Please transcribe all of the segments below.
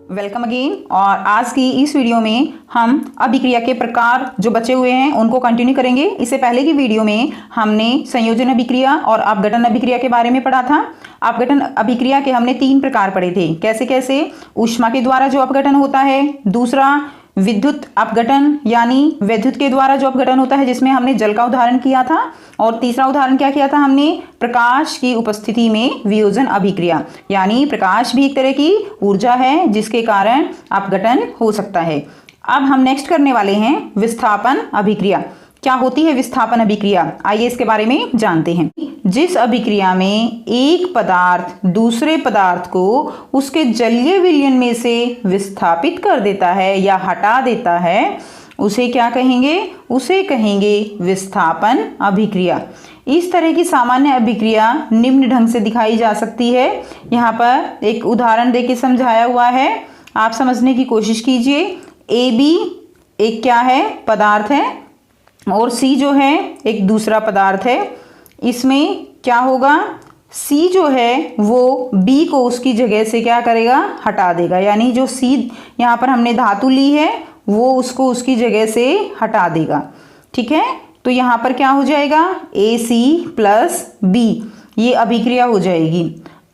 Welcome again. और आज की इस वीडियो में हम अभिक्रिया के प्रकार जो बचे हुए हैं उनको कंटिन्यू करेंगे। इससे पहले की वीडियो में हमने संयोजन अभिक्रिया और अपघटन अभिक्रिया के बारे में पढ़ा था। अपघटन अभिक्रिया के हमने 3 प्रकार पढ़े थे। कैसे कैसे? ऊष्मा के द्वारा जो अपघटन होता है, दूसरा विद्युत अपघटन यानी विद्युत के द्वारा जो अपघटन होता है जिसमें हमने जल का उदाहरण किया था, और तीसरा उदाहरण क्या किया था हमने? प्रकाश की उपस्थिति में वियोजन अभिक्रिया, यानी प्रकाश भी एक तरह की ऊर्जा है जिसके कारण अपघटन हो सकता है। अब हम नेक्स्ट करने वाले हैं विस्थापन अभिक्रिया। क्या होती है विस्थापन अभिक्रिया? आइए इसके बारे में जानते हैं। जिस अभिक्रिया में एक पदार्थ दूसरे पदार्थ को उसके जलीय विलयन में से विस्थापित कर देता है या हटा देता है, उसे क्या कहेंगे? उसे कहेंगे विस्थापन अभिक्रिया। इस तरह की सामान्य अभिक्रिया निम्न ढंग से दिखाई जा सकती है। यहाँ पर एक उदाहरण देके समझाया हुआ है, आप समझने की कोशिश कीजिए। AB एक क्या है? पदार्थ है, और C जो है एक दूसरा पदार्थ है। इसमें क्या होगा? C जो है वो B को उसकी जगह से क्या करेगा? हटा देगा। यानी जो C यहाँ पर हमने धातु ली है वो उसको उसकी जगह से हटा देगा। ठीक है, तो यहाँ पर क्या हो जाएगा? AC प्लस B, ये अभिक्रिया हो जाएगी।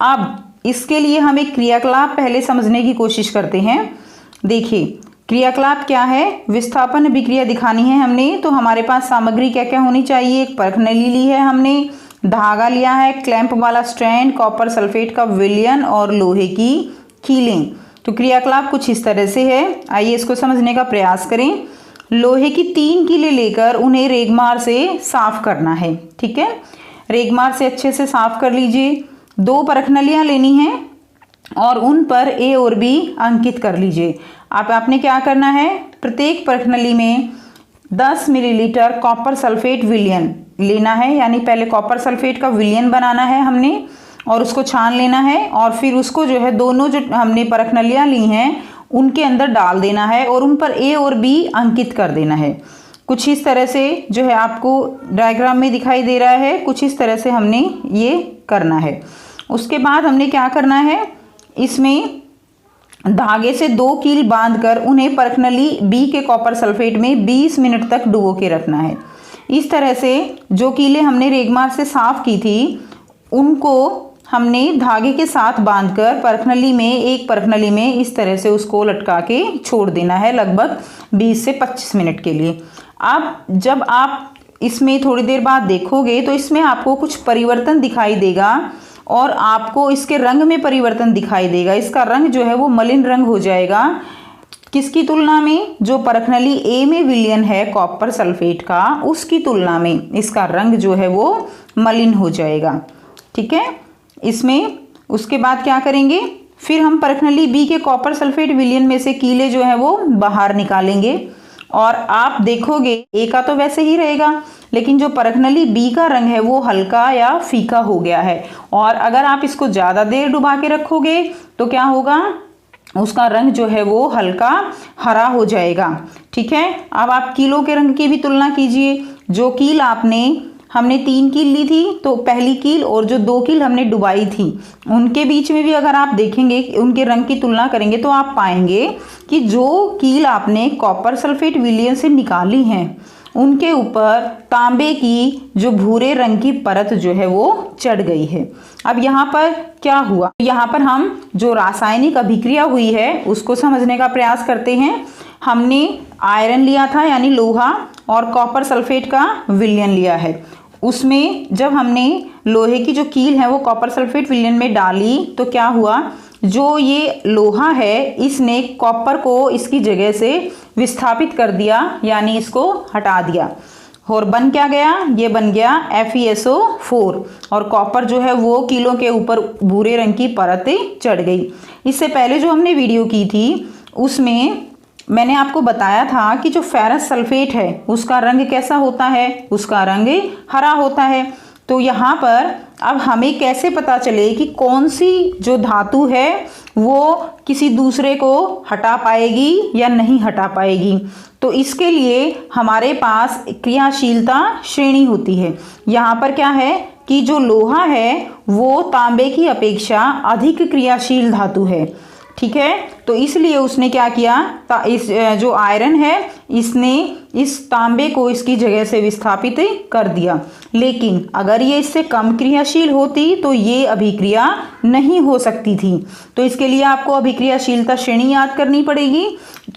अब इसके लिए हम एक क्रियाकलाप पहले समझने की कोशिश करते हैं। देखिए क्रियाकलाप क्या है? विस्थापन अभिक्रिया दिखानी है हमने, तो हमारे पास सामग्री क्या क्या होनी चाहिए? एक परखनली ली है हमने, धागा लिया है, क्लैंप वाला स्ट्रैंड, कॉपर सल्फेट का विलयन और लोहे की कीलें। तो क्रियाकलाप कुछ इस तरह से है, आइए इसको समझने का प्रयास करें। लोहे की 3 कीलें लेकर उन्हें रेगमार से साफ करना है। ठीक है, रेगमार से अच्छे से साफ कर लीजिए। 2 परखनलियाँ लेनी हैं और उन पर A और B अंकित कर लीजिए। आपने क्या करना है? प्रत्येक परखनली में 10 मिलीलीटर कॉपर सल्फेट विलयन लेना है, यानी पहले कॉपर सल्फेट का विलयन बनाना है हमने और उसको छान लेना है, और फिर उसको जो है दोनों जो हमने परखनलियाँ ली हैं उनके अंदर डाल देना है और उन पर A और B अंकित कर देना है। कुछ इस तरह से जो है आपको डायग्राम में दिखाई दे रहा है, कुछ इस तरह से हमने ये करना है। उसके बाद हमने क्या करना है? इसमें धागे से 2 कील बांधकर उन्हें परखनली B के कॉपर सल्फेट में 20 मिनट तक डुबो के रखना है। इस तरह से जो कीलें हमने रेगमार से साफ की थी उनको हमने धागे के साथ बांधकर परखनली में, एक परखनली में इस तरह से उसको लटका के छोड़ देना है लगभग 20 से 25 मिनट के लिए। अब जब आप इसमें थोड़ी देर बाद देखोगे तो इसमें आपको कुछ परिवर्तन दिखाई देगा और आपको इसके रंग में परिवर्तन दिखाई देगा। इसका रंग जो है वो मलिन रंग हो जाएगा। किसकी तुलना में? जो परखनली A में विलयन है कॉपर सल्फेट का, उसकी तुलना में इसका रंग जो है वो मलिन हो जाएगा। ठीक है, इसमें उसके बाद क्या करेंगे? फिर हम परखनली B के कॉपर सल्फेट विलयन में से कीले जो है वो बाहर निकालेंगे और आप देखोगे A का तो वैसे ही रहेगा, लेकिन जो परखनली B का रंग है वो हल्का या फीका हो गया है। और अगर आप इसको ज़्यादा देर डुबा के रखोगे तो क्या होगा? उसका रंग जो है वो हल्का हरा हो जाएगा। ठीक है, अब आप कीलों के रंग की भी तुलना कीजिए। जो कील हमने 3 कील ली थी, तो पहली कील और जो 2 कील हमने डुबाई थी उनके बीच में भी अगर आप देखेंगे, उनके रंग की तुलना करेंगे तो आप पाएंगे कि जो कील आपने कॉपर सल्फेट विलयन से निकाली हैं उनके ऊपर तांबे की जो भूरे रंग की परत जो है वो चढ़ गई है। अब यहाँ पर क्या हुआ? यहाँ पर हम जो रासायनिक अभिक्रिया हुई है उसको समझने का प्रयास करते हैं। हमने आयरन लिया था यानी लोहा, और कॉपर सल्फेट का विलयन लिया है। उसमें जब हमने लोहे की जो कील है वो कॉपर सल्फेट विलयन में डाली तो क्या हुआ? जो ये लोहा है इसने कॉपर को इसकी जगह से विस्थापित कर दिया, यानी इसको हटा दिया, और बन क्या गया? ये बन गया FeSO4, और कॉपर जो है वो कीलों के ऊपर भूरे रंग की परतें चढ़ गई। इससे पहले जो हमने वीडियो की थी उसमें मैंने आपको बताया था कि जो फेरस सल्फेट है उसका रंग कैसा होता है? उसका रंग हरा होता है। तो यहाँ पर अब हमें कैसे पता चले कि कौन सी जो धातु है वो किसी दूसरे को हटा पाएगी या नहीं हटा पाएगी? तो इसके लिए हमारे पास क्रियाशीलता श्रेणी होती है। यहाँ पर क्या है कि जो लोहा है वो तांबे की अपेक्षा अधिक क्रियाशील धातु है। ठीक है। तो इसलिए उसने क्या किया, इस जो आयरन है इसने इस तांबे को इसकी जगह से विस्थापित कर दिया। लेकिन अगर ये इससे कम क्रियाशील होती तो ये अभिक्रिया नहीं हो सकती थी। तो इसके लिए आपको अभिक्रियाशीलता श्रेणी याद करनी पड़ेगी,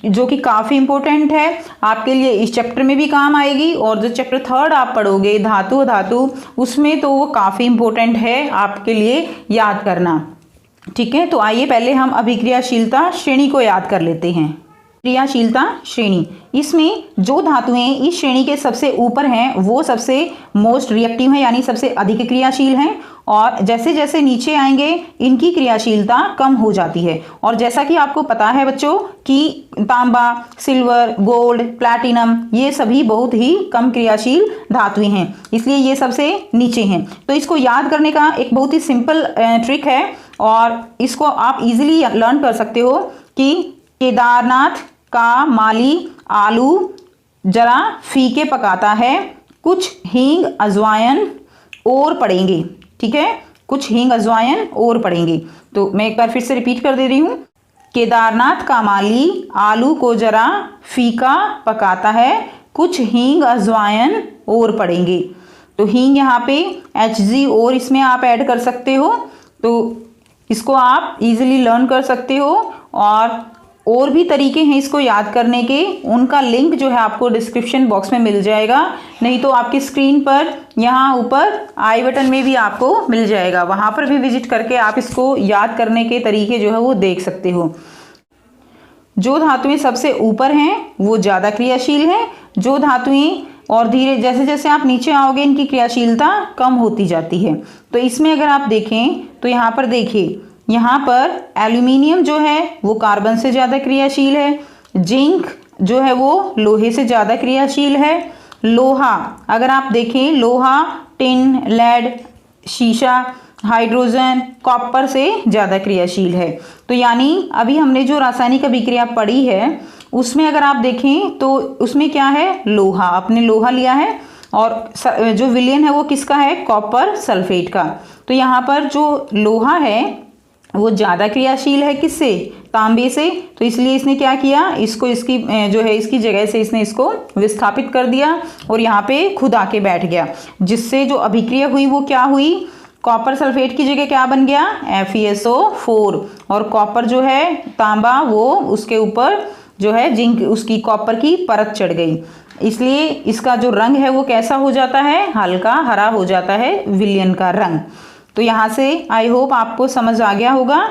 जो कि काफ़ी इंपॉर्टेंट है आपके लिए, इस चैप्टर में भी काम आएगी। और जो चैप्टर 3 आप पढ़ोगे धातु उसमें तो वो काफ़ी इंपॉर्टेंट है आपके लिए याद करना। ठीक है, तो आइए पहले हम अभिक्रियाशीलता श्रेणी को याद कर लेते हैं। क्रियाशीलता श्रेणी, इसमें जो धातुएं इस श्रेणी के सबसे ऊपर हैं वो सबसे मोस्ट रिएक्टिव हैं, यानी सबसे अधिक क्रियाशील हैं। और जैसे जैसे नीचे आएंगे इनकी क्रियाशीलता कम हो जाती है। और जैसा कि आपको पता है बच्चों कि तांबा, सिल्वर, गोल्ड, प्लैटिनम ये सभी बहुत ही कम क्रियाशील धातुएं हैं, इसलिए ये सबसे नीचे हैं। तो इसको याद करने का एक बहुत ही सिंपल ट्रिक है और इसको आप इजीली लर्न कर सकते हो कि केदारनाथ का माली आलू जरा फीके पकाता है, कुछ हींग अजवाइन और पड़ेंगे। ठीक है, कुछ हींग अजवाइन और पड़ेंगे। तो मैं एक बार फिर से रिपीट कर दे रही हूँ, केदारनाथ का माली आलू को जरा फीका पकाता है, कुछ हींग अजवाइन और पड़ेंगे। तो हींग यहाँ पे Hg और इसमें आप ऐड कर सकते हो, तो इसको आप इजीली लर्न कर सकते हो। और भी तरीके हैं इसको याद करने के, उनका लिंक जो है आपको डिस्क्रिप्शन बॉक्स में मिल जाएगा, नहीं तो आपकी स्क्रीन पर यहाँ ऊपर आई बटन में भी आपको मिल जाएगा, वहाँ पर भी विजिट करके आप इसको याद करने के तरीके जो है वो देख सकते हो। जो धातुएं सबसे ऊपर हैं वो ज़्यादा क्रियाशील हैं, जो धातुएं और धीरे जैसे जैसे आप नीचे आओगे इनकी क्रियाशीलता कम होती जाती है। तो इसमें अगर आप देखें तो यहाँ पर देखिए, यहाँ पर एल्यूमिनियम जो है वो कार्बन से ज़्यादा क्रियाशील है, जिंक जो है वो लोहे से ज़्यादा क्रियाशील है, लोहा अगर आप देखें लोहा टिन, लेड, शीशा, हाइड्रोजन, कॉपर से ज़्यादा क्रियाशील है। तो यानी अभी हमने जो रासायनिक अभिक्रिया पढ़ी है उसमें अगर आप देखें तो उसमें क्या है, लोहा, आपने लोहा लिया है और जो विलयन है वो किसका है, कॉपर सल्फेट का। तो यहाँ पर जो लोहा है वो ज़्यादा क्रियाशील है किससे, तांबे से। तो इसलिए इसने क्या किया, इसको इसकी जो है इसकी जगह से इसने इसको विस्थापित कर दिया और यहाँ पे खुद आके बैठ गया, जिससे जो अभिक्रिया हुई वो क्या हुई, कॉपर सल्फेट की जगह क्या बन गया, FeSO4। और कॉपर जो है तांबा वो उसके ऊपर जो है जिंक उसकी कॉपर की परत चढ़ गई, इसलिए इसका जो रंग है वो कैसा हो जाता है, हल्का हरा हो जाता है विलयन का रंग। तो यहाँ से आई होप आपको समझ आ गया होगा।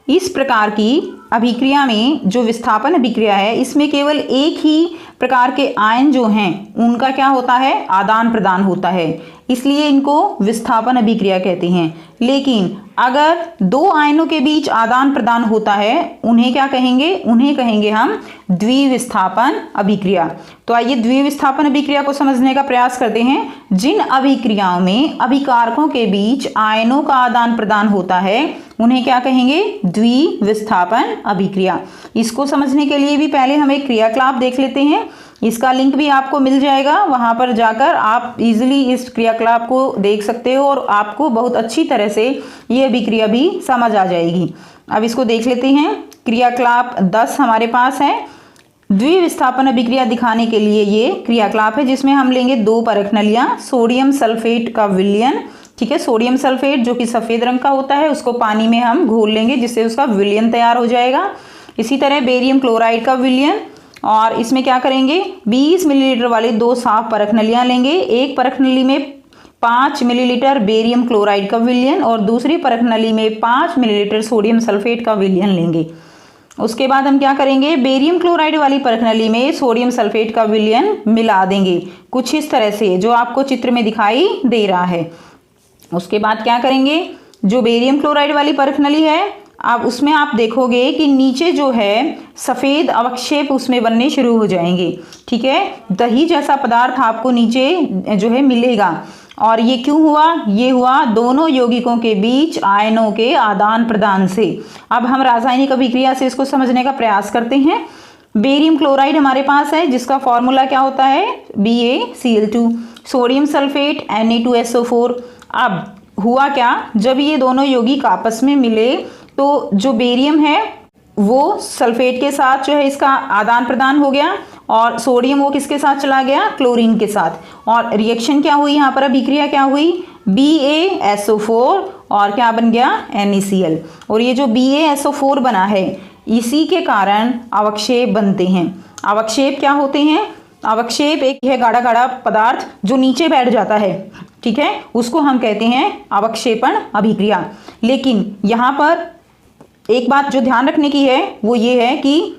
इस प्रकार की अभिक्रिया में जो विस्थापन अभिक्रिया है इसमें केवल एक ही प्रकार के आयन जो हैं उनका क्या होता है, आदान प्रदान होता है, इसलिए इनको विस्थापन अभिक्रिया कहते हैं। लेकिन अगर दो आयनों के बीच आदान प्रदान होता है उन्हें क्या कहेंगे, उन्हें कहेंगे हम द्विविस्थापन अभिक्रिया। तो आइए द्विविस्थापन अभिक्रिया को समझने का प्रयास करते हैं। जिन अभिक्रियाओं में अभिकारकों के बीच आयनों का आदान प्रदान होता है उन्हें क्या कहेंगे, द्विविस्थापन अभिक्रिया। इसको समझने के लिए भी पहले हम एक क्रियाकलाप देख लेते हैं, इसका लिंक भी आपको मिल जाएगा, वहां पर जाकर आप इजीली इस क्रियाकलाप को देख सकते हो और आपको बहुत अच्छी तरह से ये अभिक्रिया भी समझ आ जाएगी। अब इसको देख लेते हैं। क्रियाकलाप 10 हमारे पास है। द्विविस्थापन अभिक्रिया दिखाने के लिए ये क्रियाकलाप है जिसमें हम लेंगे 2 परख नलियां, सोडियम सल्फेट का विलयन, ठीक है, सोडियम सल्फेट जो कि सफ़ेद रंग का होता है उसको पानी में हम घोल लेंगे जिससे उसका विलयन तैयार हो जाएगा। इसी तरह बेरियम क्लोराइड का विलयन, और इसमें क्या करेंगे, 20 मिलीलीटर वाली 2 साफ परख नलियाँ लेंगे। एक परख नली में 5 मिलीलीटर बेरियम क्लोराइड का विलयन और दूसरी परख नली में 5 मिलीलीटर सोडियम सल्फेट का विलयन लेंगे। उसके बाद हम क्या करेंगे, बेरियम क्लोराइड वाली परख नली में सोडियम सल्फेट का विलयन मिला देंगे, कुछ इस तरह से जो आपको चित्र में दिखाई दे रहा है। उसके बाद क्या करेंगे, जो बेरियम क्लोराइड वाली परख नली है अब उसमें आप देखोगे कि नीचे जो है सफ़ेद अवक्षेप उसमें बनने शुरू हो जाएंगे, ठीक है, दही जैसा पदार्थ आपको नीचे जो है मिलेगा। और ये क्यों हुआ, ये हुआ दोनों यौगिकों के बीच आयनों के आदान प्रदान से। अब हम रासायनिक अभिक्रिया से इसको समझने का प्रयास करते हैं। बेरियम क्लोराइड हमारे पास है जिसका फॉर्मूला क्या होता है, BaCl2, सोडियम सल्फेट Na2SO4। अब हुआ क्या, जब ये दोनों यौगिक आपस में मिले तो जो बेरियम है वो सल्फेट के साथ जो है इसका आदान प्रदान हो गया और सोडियम वो किसके साथ चला गया, क्लोरीन के साथ। और रिएक्शन क्या हुई यहाँ पर, अभिक्रिया क्या हुई, BaSO4 और क्या बन गया, NaCl। और ये जो BaSO4 बना है इसी के कारण अवक्षेप बनते हैं। अवक्षेप क्या होते हैं, अवक्षेप एक है गाढ़ा गाढ़ा पदार्थ जो नीचे बैठ जाता है, ठीक है, उसको हम कहते हैं अवक्षेपण अभिक्रिया। लेकिन यहाँ पर एक बात जो ध्यान रखने की है वो ये है कि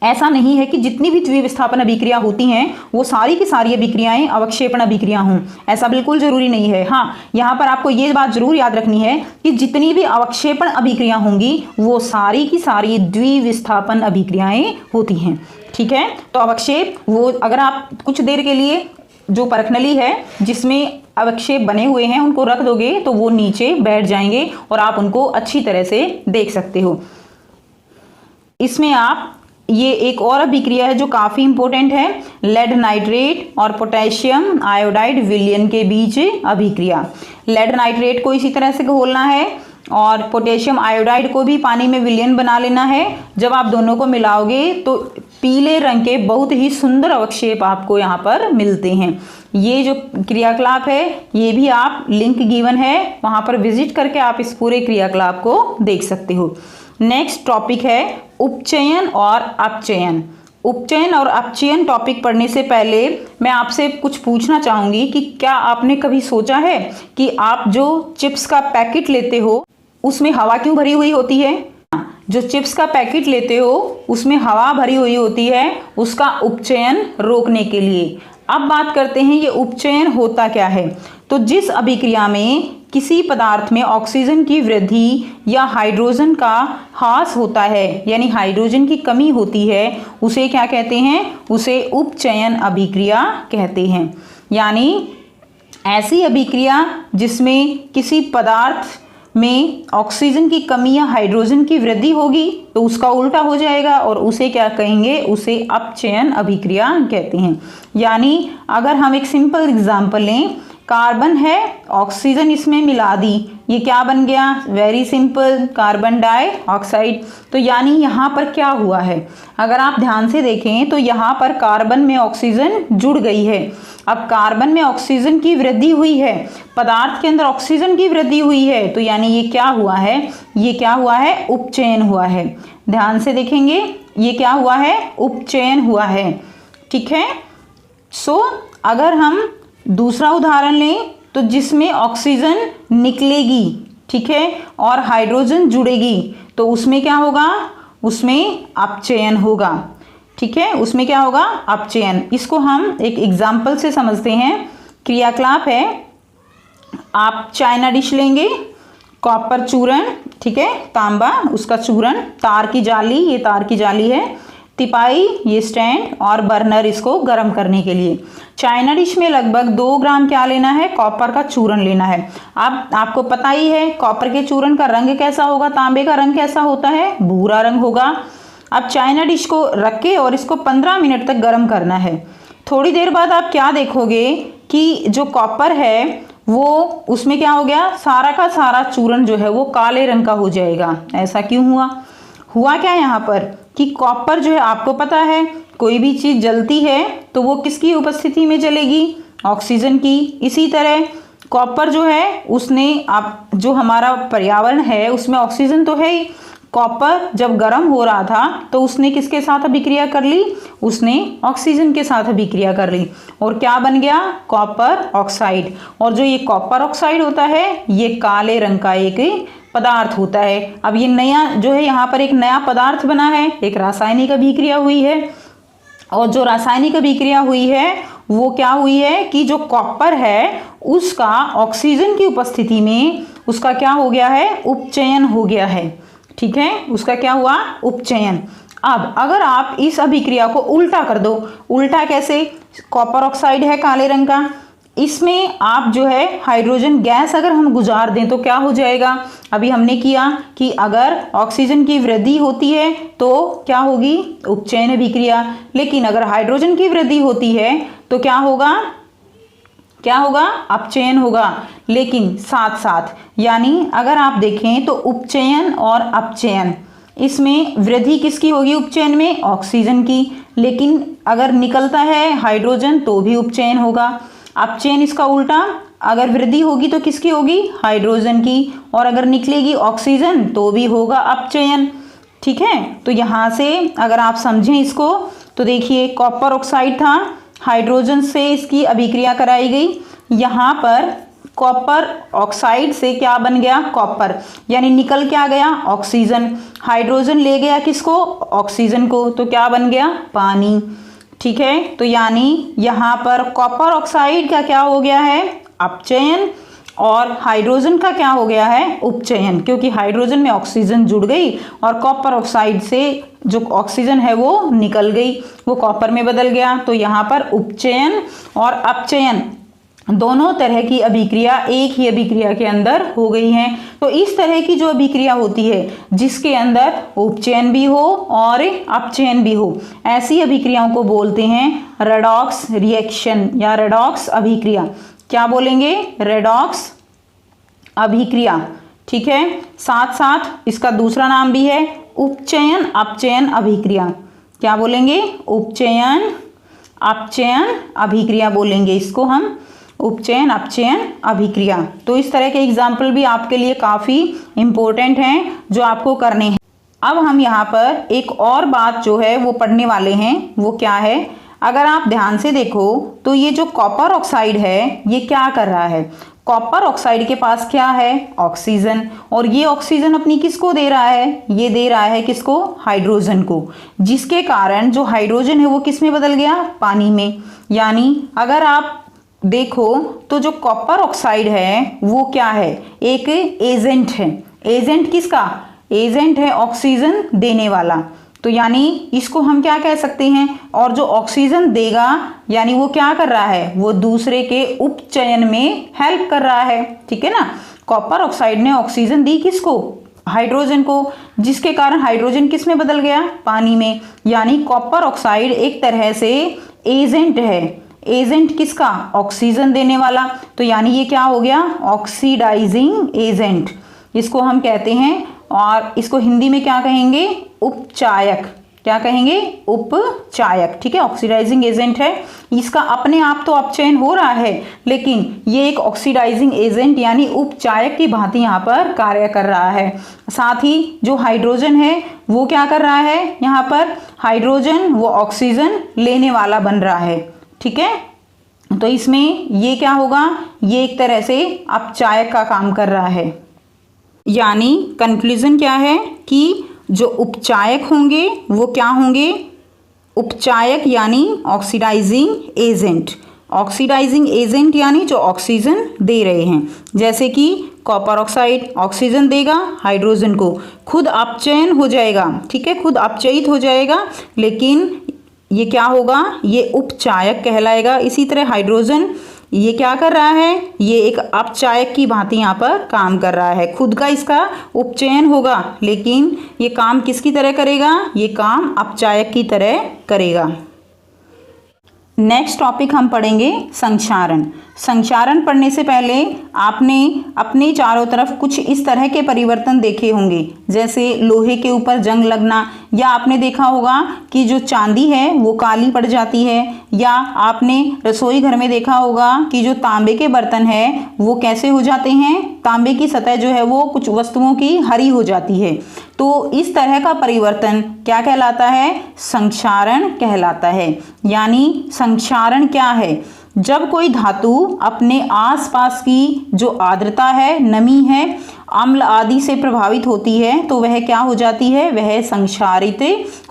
ऐसा नहीं है कि जितनी भी द्विविस्थापन अभिक्रिया होती हैं वो सारी की सारी अभिक्रियाएं अवक्षेपण अभिक्रिया हों, ऐसा बिल्कुल जरूरी नहीं है। हाँ, यहाँ पर आपको ये बात जरूर याद रखनी है कि जितनी भी अवक्षेपण अभिक्रिया होंगी वो सारी की सारी द्विविस्थापन अभिक्रियाएं होती हैं, ठीक है। तो अवक्षेप वो अगर आप कुछ देर के लिए जो परखनली है जिसमें अवक्षेप बने हुए हैं उनको रख दोगे तो वो नीचे बैठ जाएंगे और आप उनको अच्छी तरह से देख सकते हो। इसमें आप ये एक और अभिक्रिया है जो काफ़ी इंपॉर्टेंट है, लेड नाइट्रेट और पोटेशियम आयोडाइड विलयन के बीच अभिक्रिया। लेड नाइट्रेट को इसी तरह से घोलना है और पोटेशियम आयोडाइड को भी पानी में विलयन बना लेना है। जब आप दोनों को मिलाओगे तो पीले रंग के बहुत ही सुंदर अवक्षेप आपको यहाँ पर मिलते हैं। ये जो क्रियाकलाप है ये भी आप लिंक गिवन है वहाँ पर विजिट करके आप इस पूरे क्रियाकलाप को देख सकते हो। नेक्स्ट टॉपिक है उपचयन और अपचयन। उपचयन और अपचयन टॉपिक पढ़ने से पहले मैं आपसे कुछ पूछना चाहूँगी कि क्या आपने कभी सोचा है कि आप जो चिप्स का पैकेट लेते हो उसमें हवा क्यों भरी हुई होती है। जो चिप्स का पैकेट लेते हो उसमें हवा भरी हुई होती है उसका उपचयन रोकने के लिए। अब बात करते हैं ये उपचयन होता क्या है। तो जिस अभिक्रिया में किसी पदार्थ में ऑक्सीजन की वृद्धि या हाइड्रोजन का ह्रास होता है यानी हाइड्रोजन की कमी होती है उसे क्या कहते हैं, उसे उपचयन अभिक्रिया कहते हैं। यानी ऐसी अभिक्रिया जिसमें किसी पदार्थ में ऑक्सीजन की कमी या हाइड्रोजन की वृद्धि होगी तो उसका उल्टा हो जाएगा और उसे क्या कहेंगे, उसे अपचयन अभिक्रिया कहते हैं। यानी अगर हम एक सिंपल एग्जांपल लें, कार्बन है ऑक्सीजन इसमें मिला दी, ये क्या बन गया, वेरी सिंपल, कार्बन डाइऑक्साइड। तो यानी यहाँ पर क्या हुआ है, अगर आप ध्यान से देखें तो यहाँ पर कार्बन में ऑक्सीजन जुड़ गई है। अब कार्बन में ऑक्सीजन की वृद्धि हुई है, पदार्थ के अंदर ऑक्सीजन की वृद्धि हुई है, तो यानी ये क्या हुआ है, ये क्या हुआ है, उपचयन हुआ है। ध्यान से देखेंगे ये क्या हुआ है, उपचयन हुआ है, ठीक है। सो अगर हम दूसरा उदाहरण लें तो जिसमें ऑक्सीजन निकलेगी, ठीक है, और हाइड्रोजन जुड़ेगी तो उसमें क्या होगा, उसमें अपचयन होगा, ठीक है, उसमें क्या होगा, अपचयन। इसको हम एक एग्जाम्पल से समझते हैं। क्रियाकलाप है, आप चाइना डिश लेंगे, कॉपर चूर्ण, ठीक है, तांबा उसका चूर्ण, तार की जाली, ये तार की जाली है, तिपाई ये स्टैंड और बर्नर इसको गर्म करने के लिए। चाइना डिश में लगभग 2 ग्राम क्या लेना है, कॉपर का चूर्ण लेना है। अब आपको पता ही है कॉपर के चूर्ण का रंग कैसा होगा, तांबे का रंग कैसा होता है, भूरा रंग होगा। अब चाइना डिश को रख के और इसको 15 मिनट तक गर्म करना है। थोड़ी देर बाद आप क्या देखोगे कि जो कॉपर है वो उसमें क्या हो गया, सारा का सारा चूर्ण जो है वो काले रंग का हो जाएगा। ऐसा क्यों हुआ, हुआ क्या यहाँ पर कि कॉपर जो है, आपको पता है कोई भी चीज़ जलती है तो वो किसकी उपस्थिति में जलेगी, ऑक्सीजन की। इसी तरह कॉपर जो है उसने, आप जो हमारा पर्यावरण है उसमें ऑक्सीजन तो है ही, कॉपर जब गर्म हो रहा था तो उसने किसके साथ अभिक्रिया कर ली, उसने ऑक्सीजन के साथ अभिक्रिया कर ली और क्या बन गया, कॉपर ऑक्साइड। और जो ये कॉपर ऑक्साइड होता है ये काले रंग का एक पदार्थ होता है। अब ये नया जो है यहाँ पर एक नया पदार्थ बना है, एक रासायनिक अभिक्रिया हुई है और जो रासायनिक अभिक्रिया हुई है वो क्या हुई है कि जो कॉपर है उसका ऑक्सीजन की उपस्थिति में उसका क्या हो गया है, उपचयन हो गया है, ठीक है, उसका क्या हुआ, उपचयन। अब अगर आप इस अभिक्रिया को उल्टा कर दो, उल्टा कैसे, कॉपर ऑक्साइड है काले रंग का, इसमें आप जो है हाइड्रोजन गैस अगर हम गुजार दें तो क्या हो जाएगा। अभी हमने किया कि अगर ऑक्सीजन की वृद्धि होती है तो क्या होगी, उपचयन अभिक्रिया, लेकिन अगर हाइड्रोजन की वृद्धि होती है तो क्या होगा, क्या होगा, अपचयन होगा। लेकिन साथ साथ यानी अगर आप देखें तो उपचयन और अपचयन, इसमें वृद्धि किसकी होगी उपचयन में, ऑक्सीजन की। लेकिन अगर निकलता है हाइड्रोजन तो भी उपचयन होगा। अपचयन इसका उल्टा, अगर वृद्धि होगी तो किसकी होगी, हाइड्रोजन की, और अगर निकलेगी ऑक्सीजन तो भी होगा अपचयन। ठीक है, तो यहाँ से अगर आप समझें इसको तो देखिए कॉपर ऑक्साइड था, हाइड्रोजन से इसकी अभिक्रिया कराई गई। यहाँ पर कॉपर ऑक्साइड से क्या बन गया, कॉपर, यानी निकल क्या गया, ऑक्सीजन। हाइड्रोजन ले गया किसको, ऑक्सीजन को, तो क्या बन गया, पानी। ठीक है, तो यानी यहाँ पर कॉपर ऑक्साइड का क्या हो गया है, अपचयन, और हाइड्रोजन का क्या हो गया है, उपचयन, क्योंकि हाइड्रोजन में ऑक्सीजन जुड़ गई और कॉपर ऑक्साइड से जो ऑक्सीजन है वो निकल गई, वो कॉपर में बदल गया। तो यहाँ पर उपचयन और अपचयन दोनों तरह की अभिक्रिया एक ही अभिक्रिया के अंदर हो गई है। तो इस तरह की जो अभिक्रिया होती है जिसके अंदर उपचयन भी हो और अपचयन भी हो, ऐसी अभिक्रियाओं को बोलते हैं रेडॉक्स रिएक्शन या रेडॉक्स अभिक्रिया। क्या बोलेंगे, रेडॉक्स अभिक्रिया। ठीक है, साथ साथ इसका दूसरा नाम भी है उपचयन अपचयन अभिक्रिया। क्या बोलेंगे, उपचयन अपचयन अभिक्रिया बोलेंगे इसको हम, उपचयन अपचयन अभिक्रिया। तो इस तरह के एग्जाम्पल भी आपके लिए काफ़ी इम्पोर्टेंट हैं जो आपको करने हैं। अब हम यहाँ पर एक और बात जो है वो पढ़ने वाले हैं, वो क्या है, अगर आप ध्यान से देखो तो ये जो कॉपर ऑक्साइड है ये क्या कर रहा है, कॉपर ऑक्साइड के पास क्या है, ऑक्सीजन, और ये ऑक्सीजन अपनी किसको दे रहा है, ये दे रहा है किसको, हाइड्रोजन को, जिसके कारण जो हाइड्रोजन है वो किस में बदल गया, पानी में। यानी अगर आप देखो तो जो कॉपर ऑक्साइड है वो क्या है, एक एजेंट है। एजेंट किसका, एजेंट है ऑक्सीजन देने वाला। तो यानी इसको हम क्या कह सकते हैं, और जो ऑक्सीजन देगा यानी वो क्या कर रहा है, वो दूसरे के उपचयन में हेल्प कर रहा है। ठीक है ना, कॉपर ऑक्साइड ने ऑक्सीजन दी किसको, हाइड्रोजन को, जिसके कारण हाइड्रोजन किस में बदल गया, पानी में। यानी कॉपर ऑक्साइड एक तरह से एजेंट है। एजेंट किसका, ऑक्सीजन देने वाला। तो यानी ये क्या हो गया, ऑक्सीडाइजिंग एजेंट इसको हम कहते हैं, और इसको हिंदी में क्या कहेंगे, उपचायक। क्या कहेंगे, उपचायक। ठीक है, ऑक्सीडाइजिंग एजेंट है। इसका अपने आप तो अपचयन हो रहा है, लेकिन ये एक ऑक्सीडाइजिंग एजेंट यानी उपचायक की भांति यहाँ पर कार्य कर रहा है। साथ ही जो हाइड्रोजन है वो क्या कर रहा है, यहाँ पर हाइड्रोजन वो ऑक्सीजन लेने वाला बन रहा है। ठीक है, तो इसमें ये क्या होगा, ये एक तरह से अपचायक का काम कर रहा है। यानी कंक्लूजन क्या है कि जो उपचायक होंगे वो क्या होंगे, उपचायक यानी ऑक्सीडाइजिंग एजेंट। ऑक्सीडाइजिंग एजेंट यानी जो ऑक्सीजन दे रहे हैं, जैसे कि कॉपर ऑक्साइड ऑक्सीजन देगा हाइड्रोजन को, खुद अपचयन हो जाएगा। ठीक है, खुद अपचयित हो जाएगा, लेकिन ये क्या होगा, ये उपचायक कहलाएगा। इसी तरह हाइड्रोजन ये क्या कर रहा है, ये एक अपचायक की भांति यहाँ पर काम कर रहा है। खुद का इसका उपचयन होगा, लेकिन ये काम किसकी तरह करेगा, ये काम अपचायक की तरह करेगा। नेक्स्ट टॉपिक हम पढ़ेंगे संक्षारण। संक्षारण पढ़ने से पहले आपने अपने चारों तरफ कुछ इस तरह के परिवर्तन देखे होंगे, जैसे लोहे के ऊपर जंग लगना, या आपने देखा होगा कि जो चांदी है वो काली पड़ जाती है, या आपने रसोई घर में देखा होगा कि जो तांबे के बर्तन है वो कैसे हो जाते हैं, तांबे की सतह जो है वो कुछ वस्तुओं की हरी हो जाती है। तो इस तरह का परिवर्तन क्या कहलाता है, संक्षारण कहलाता है। यानी संक्षारण क्या है, जब कोई धातु अपने आसपास की जो आर्द्रता है, नमी है, अम्ल आदि से प्रभावित होती है तो वह क्या हो जाती है, वह संक्षारित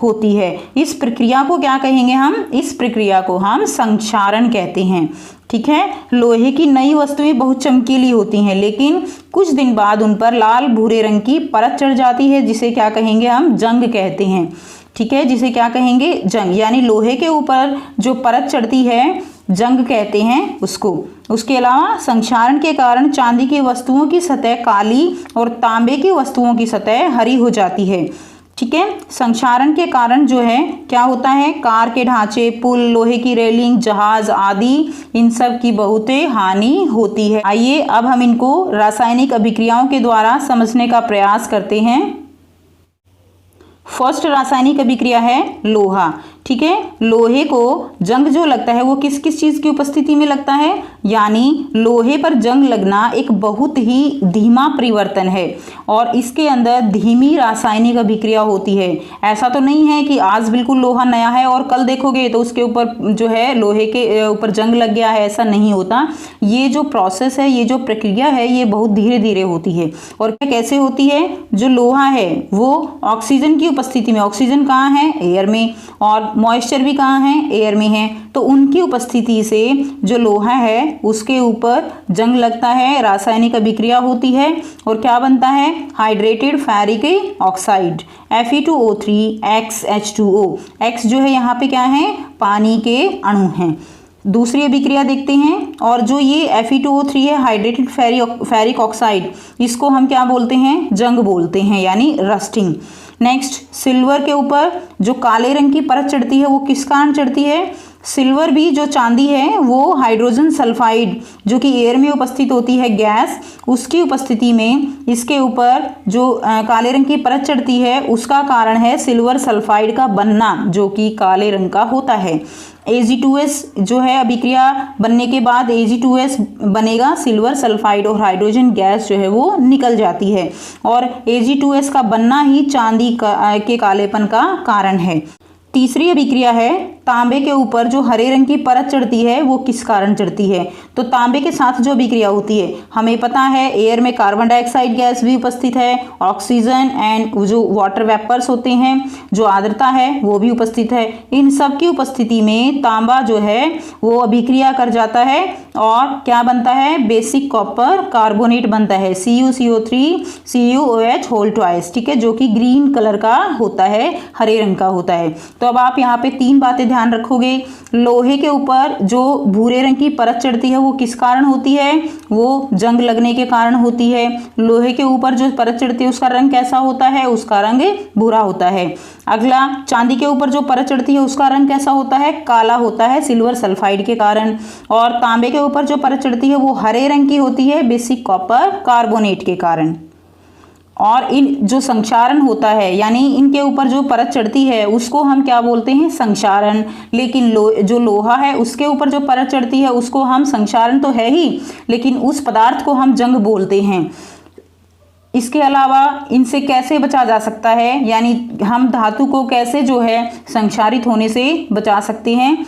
होती है। इस प्रक्रिया को क्या कहेंगे हम, इस प्रक्रिया को हम संक्षारण कहते हैं। ठीक है, लोहे की नई वस्तुएं बहुत चमकीली होती हैं, लेकिन कुछ दिन बाद उन पर लाल भूरे रंग की परत चढ़ जाती है, जिसे क्या कहेंगे हम, जंग कहते हैं। ठीक है, जिसे क्या कहेंगे, जंग। यानी लोहे के ऊपर जो परत चढ़ती है जंग कहते हैं उसको। उसके अलावा संक्षारण के कारण चांदी की वस्तुओं की सतह काली और तांबे की वस्तुओं की सतह हरी हो जाती है। ठीक है। संक्षारण के कारण जो है क्या होता है, कार के ढांचे, पुल, लोहे की रेलिंग, जहाज आदि, इन सब की बहुत हानि होती है। आइए अब हम इनको रासायनिक अभिक्रियाओं के द्वारा समझने का प्रयास करते हैं। फर्स्ट रासायनिक अभिक्रिया है लोहा। ठीक है, लोहे को जंग जो लगता है वो किस किस चीज की उपस्थिति में लगता है, यानी लोहे पर जंग लगना एक बहुत ही धीमा परिवर्तन है और इसके अंदर धीमी रासायनिक अभिक्रिया होती है। ऐसा तो नहीं है कि आज बिल्कुल लोहा नया है और कल देखोगे तो उसके ऊपर जो है लोहे के ऊपर जंग लग गया है, ऐसा नहीं होता। ये जो प्रोसेस है, ये जो प्रक्रिया है, ये बहुत धीरे धीरे होती है। और कैसे होती है, जो लोहा है वो ऑक्सीजन की उपस्थिति में, ऑक्सीजन कहाँ है, एयर में, और मॉइस्चर भी कहाँ है, एयर में है, तो उनकी उपस्थिति से जो लोहा है उसके ऊपर जंग लगता है, रासायनिक अभिक्रिया होती है और क्या बनता है, hydrated ferric oxide Fe2O3XH2O। X जो है यहाँ पे क्या है, पानी के अणु हैं। दूसरी अभिक्रिया देखते हैं, और जो ये Fe2O3 है, हाइड्रेटेड फेरिक ऑक्साइड, इसको हम क्या बोलते हैं, जंग बोलते हैं, यानी रस्टिंग। नेक्स्ट, सिल्वर के ऊपर जो काले रंग की परत चढ़ती है वो किस कारण चढ़ती है, सिल्वर भी जो चांदी है वो हाइड्रोजन सल्फाइड जो कि एयर में उपस्थित होती है गैस, उसकी उपस्थिति में इसके ऊपर जो काले रंग की परत चढ़ती है उसका कारण है सिल्वर सल्फाइड का बनना जो कि काले रंग का होता है। Ag2S जो है अभिक्रिया बनने के बाद Ag2S बनेगा, सिल्वर सल्फाइड और हाइड्रोजन गैस जो है वो निकल जाती है और Ag2S का बनना ही चांदी के कालेपन का कारण है। तीसरी अभिक्रिया है, तांबे के ऊपर जो हरे रंग की परत चढ़ती है वो किस कारण चढ़ती है, तो तांबे के साथ जो अभिक्रिया होती है, हमें पता है एयर में कार्बन डाइऑक्साइड गैस भी उपस्थित है, ऑक्सीजन एंड जो वाटर वेपर्स होते हैं, जो आर्द्रता है वो भी उपस्थित है। इन सब की उपस्थिति में तांबा जो है वो अभिक्रिया कर जाता है और क्या बनता है, बेसिक कॉपर कार्बोनेट बनता है, CuCO3CuOH होल ट्वाइस। ठीक है, जो कि ग्रीन कलर का होता है, हरे रंग का होता है। तो अब आप यहाँ पे तीन बातें ध्यान रखोगे। लोहे के ऊपर जो भूरे रंग की परत चढ़ती है वो किस कारण होती है, वो जंग लगने के कारण होती है। लोहे के ऊपर जो परत चढ़ती है उसका रंग कैसा होता है, उसका रंग भूरा होता है। अगला, चांदी के ऊपर जो परत चढ़ती है उसका रंग कैसा होता है, काला होता है, सिल्वर सल्फाइड के कारण। और तांबे के ऊपर जो परत चढ़ती है वो हरे रंग की होती है, बेसिक कॉपर कार्बोनेट के कारण। और इन जो संक्षारण होता है, यानी इनके ऊपर जो परत चढ़ती है उसको हम क्या बोलते हैं, संक्षारण। लेकिन जो लोहा है उसके ऊपर जो परत चढ़ती है उसको हम, संक्षारण तो है ही लेकिन उस पदार्थ को हम जंग बोलते हैं। इसके अलावा इनसे कैसे बचा जा सकता है, यानी हम धातु को कैसे जो है संक्षारित होने से बचा सकते हैं।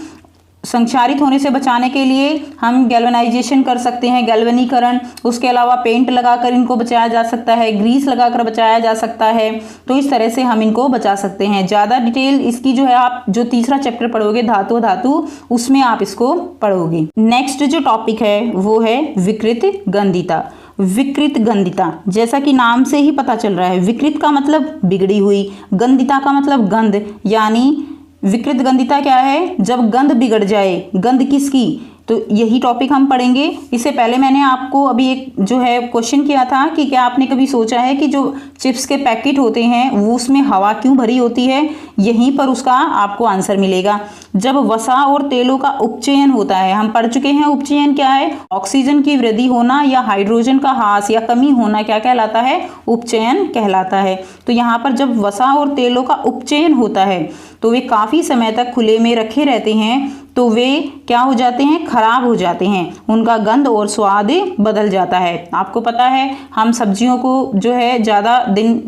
संक्षारित होने से बचाने के लिए हम गैल्वेनाइजेशन कर सकते हैं, गैल्वेनीकरण। उसके अलावा पेंट लगाकर इनको बचाया जा सकता है, ग्रीस लगाकर बचाया जा सकता है। तो इस तरह से हम इनको बचा सकते हैं। ज़्यादा डिटेल इसकी जो है आप जो तीसरा चैप्टर पढ़ोगे धातु उसमें आप इसको पढ़ोगे। नेक्स्ट जो टॉपिक है वो है विकृत गंधिता। विकृत गंधिता, जैसा कि नाम से ही पता चल रहा है, विकृत का मतलब बिगड़ी हुई, गंधिता का मतलब गंध, यानी विकृत गंधिता क्या है, जब गंध बिगड़ जाए। गंध किसकी, तो यही टॉपिक हम पढ़ेंगे। इससे पहले मैंने आपको अभी एक जो है क्वेश्चन किया था कि क्या आपने कभी सोचा है कि जो चिप्स के पैकेट होते हैं वो उसमें हवा क्यों भरी होती है, यहीं पर उसका आपको आंसर मिलेगा। जब वसा और तेलों का उपचयन होता है, हम पढ़ चुके हैं उपचयन क्या है, ऑक्सीजन की वृद्धि होना या हाइड्रोजन का ह्रास या कमी होना क्या कहलाता है, उपचयन कहलाता है। तो यहाँ पर जब वसा और तेलों का उपचयन होता है तो वे काफ़ी समय तक खुले में रखे रहते हैं, तो वे क्या हो जाते हैं, खराब हो जाते हैं, उनका गंध और स्वाद बदल जाता है। आपको पता है हम सब्जियों को जो है ज़्यादा दिन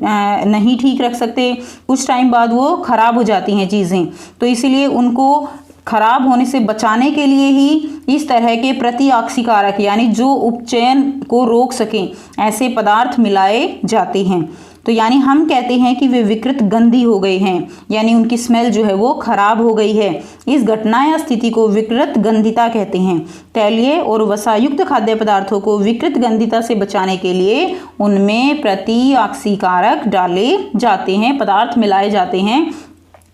नहीं ठीक रख सकते, कुछ टाइम बाद वो खराब हो जाती हैं चीज़ें। तो इसीलिए उनको खराब होने से बचाने के लिए ही इस तरह के प्रतिऑक्सीकारक, यानी जो उपचयन को रोक सकें, ऐसे पदार्थ मिलाए जाते हैं। तो यानी हम कहते हैं कि वे विकृत गंधी हो गए हैं, यानी उनकी स्मेल जो है वो खराब हो गई है। इस घटना या स्थिति को विकृत गंधिता कहते हैं। तैलीय और वसायुक्त खाद्य पदार्थों को विकृत गंधिता से बचाने के लिए उनमें प्रतिऑक्सीकारक डाले जाते हैं, पदार्थ मिलाए जाते हैं।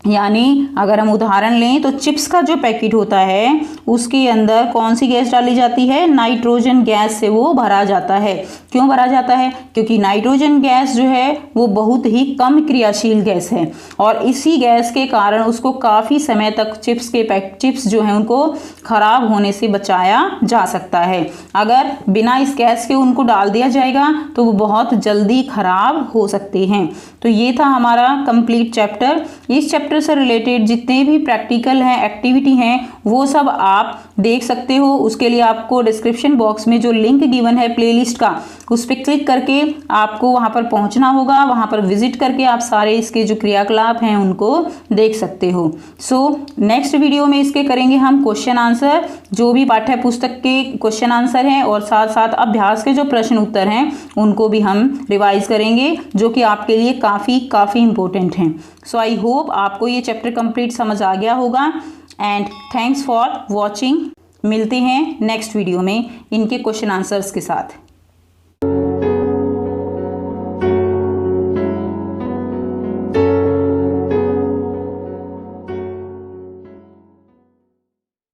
यानी अगर हम उदाहरण लें तो चिप्स का जो पैकेट होता है उसके अंदर कौन सी गैस डाली जाती है, नाइट्रोजन गैस से वो भरा जाता है। क्यों भरा जाता है? क्योंकि नाइट्रोजन गैस जो है वो बहुत ही कम क्रियाशील गैस है और इसी गैस के कारण उसको काफ़ी समय तक चिप्स जो हैं उनको खराब होने से बचाया जा सकता है। अगर बिना इस गैस के उनको डाल दिया जाएगा तो वो बहुत जल्दी खराब हो सकते हैं। तो ये था हमारा कंप्लीट चैप्टर। इस चैप्टर से रिलेटेड जितने भी प्रैक्टिकल हैं, एक्टिविटी हैं, वो सब आप देख सकते हो। उसके लिए आपको डिस्क्रिप्शन बॉक्स में जो लिंक गिवन है प्लेलिस्ट का, उस पर क्लिक करके आपको वहाँ पर पहुँचना होगा। वहाँ पर विजिट करके आप सारे इसके जो क्रियाकलाप हैं उनको देख सकते हो। सो नेक्स्ट वीडियो में इसके करेंगे हम क्वेश्चन आंसर, जो भी पाठ्य पुस्तक के क्वेश्चन आंसर हैं और साथ साथ अभ्यास के जो प्रश्न उत्तर हैं उनको भी हम रिवाइज करेंगे, जो कि आपके लिए काफ़ी इंपॉर्टेंट हैं। सो आई होप आपको ये चैप्टर कंप्लीट समझ आ गया होगा एंड थैंक्स फॉर वॉचिंग। मिलते हैं नेक्स्ट वीडियो में इनके क्वेश्चन आंसर्स के साथ।